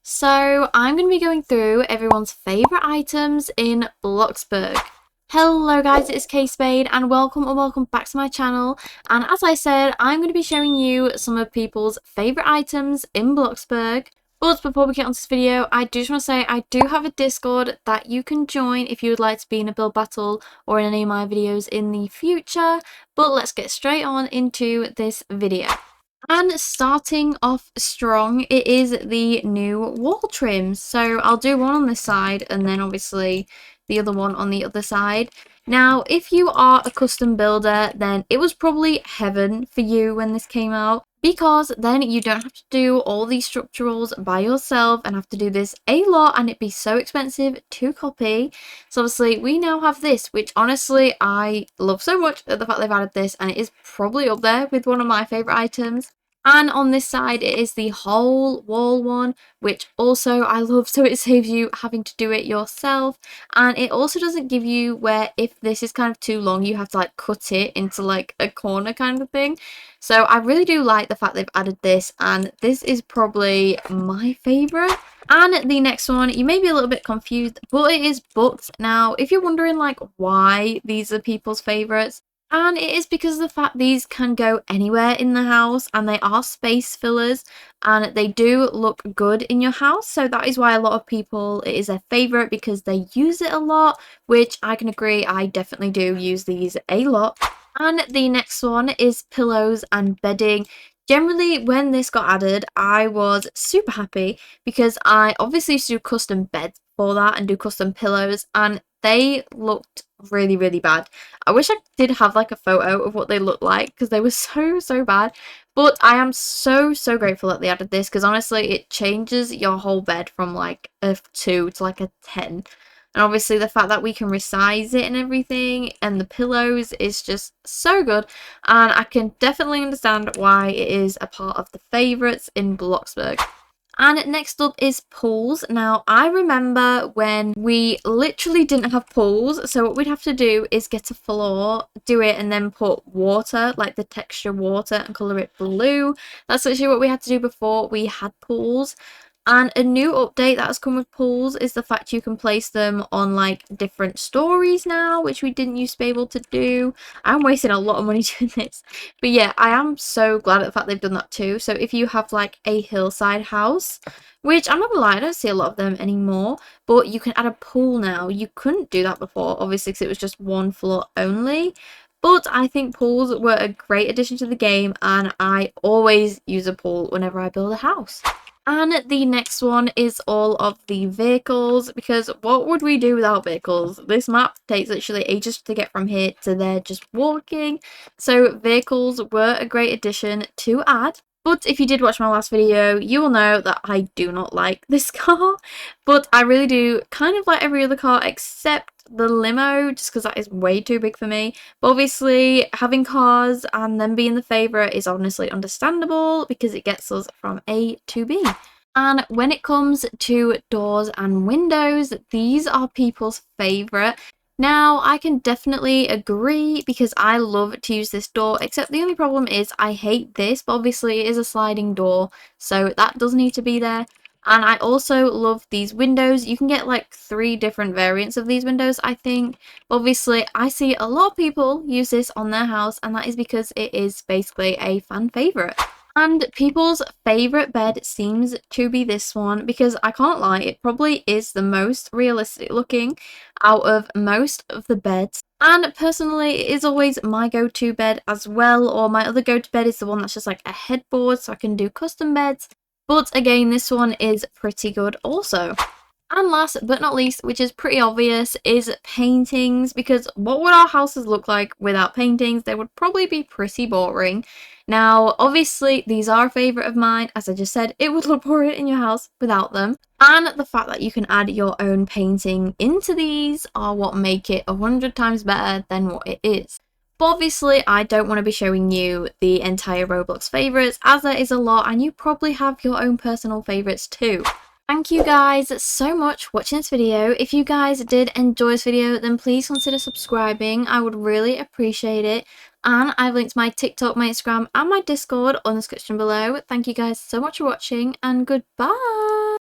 So I'm going to be going through everyone's favourite items in Bloxburg. Hello guys, it's K-Spade and welcome back to my channel. And as I said, I'm going to be showing you some of people's favourite items in Bloxburg. But before we get on to this video, I do just want to say I do have a Discord that you can join if you would like to be in a build battle or in any of my videos in the future. But let's get straight on into this video. And starting off strong, it is the new wall trims. So I'll do one on this side and then obviously the other one on the other side. Now, if you are a custom builder, then it was probably heaven for you when this came out, because then you don't have to do all these structurals by yourself and have to do this a lot, and it'd be so expensive to copy. So obviously we now have this, which honestly I love so much at the fact they've added this, and it is probably up there with one of my favorite items. And on this side it is the whole wall one, which also I love, so it saves you having to do it yourself. And it also doesn't give you where if this is kind of too long you have to like cut it into like a corner kind of thing. So I really do like the fact they've added this, and this is probably my favourite. And the next one, you may be a little bit confused, but it is books. Now, if you're wondering like why these are people's favourites, and it is because of the fact these can go anywhere in the house and they are space fillers and they do look good in your house. So that is why a lot of people, it is their favourite because they use it a lot, which I can agree, I definitely do use these a lot. And the next one is pillows and bedding. Generally, when this got added, I was super happy because I obviously used to do custom beds for that and do custom pillows, and they looked really bad. I wish I did have like a photo of what they looked like because they were so bad. But I am so grateful that they added this, because honestly it changes your whole bed from like a 2 to like a 10. And obviously the fact that we can resize it and everything, and the pillows is just so good. And I can definitely understand why it is a part of the favourites in Bloxburg. And next up is pools. Now, I remember when we literally didn't have pools, so what we'd have to do is get a floor, do it, and then put water, like the texture water, and colour it blue. That's literally what we had to do before we had pools. And a new update that has come with pools is the fact you can place them on like different stories now, which we didn't used to be able to do. I'm wasting a lot of money doing this. But yeah, I am so glad at the fact they've done that too. So if you have like a hillside house, which I'm not gonna lie, I don't see a lot of them anymore, but you can add a pool now. You couldn't do that before, obviously, because it was just one floor only. But I think pools were a great addition to the game, and I always use a pool whenever I build a house. And the next one is all of the vehicles, because what would we do without vehicles? This map takes literally ages to get from here to there just walking. So vehicles were a great addition to add. But if you did watch my last video, you will know that I do not like this car. But I really do kind of like every other car except the limo, just because that is way too big for me. But obviously having cars and them being the favourite is honestly understandable because it gets us from A to B. And when it comes to doors and windows, these are people's favourite. Now, I can definitely agree because I love to use this door, except the only problem is I hate this, but obviously it is a sliding door, so that does need to be there. And I also love these windows. You can get like 3 different variants of these windows, I think. Obviously, I see a lot of people use this on their house, and that is because it is basically a fan favourite. And people's favourite bed seems to be this one, because I can't lie, it probably is the most realistic looking out of most of the beds. And personally, it is always my go-to bed as well, or my other go-to bed is the one that's just like a headboard, so I can do custom beds. But again, this one is pretty good also. And last but not least, which is pretty obvious, is paintings, because what would our houses look like without paintings? They would probably be pretty boring. Now, obviously, these are a favourite of mine. As I just said, it would look boring in your house without them. And the fact that you can add your own painting into these are what make it 100 times better than what it is. But obviously, I don't want to be showing you the entire Roblox favourites, as there is a lot, and you probably have your own personal favourites too. Thank you guys so much for watching this video. If you guys did enjoy this video, then please consider subscribing. I would really appreciate it. And I've linked my TikTok, my Instagram, and my Discord on the description below. Thank you guys so much for watching, and goodbye!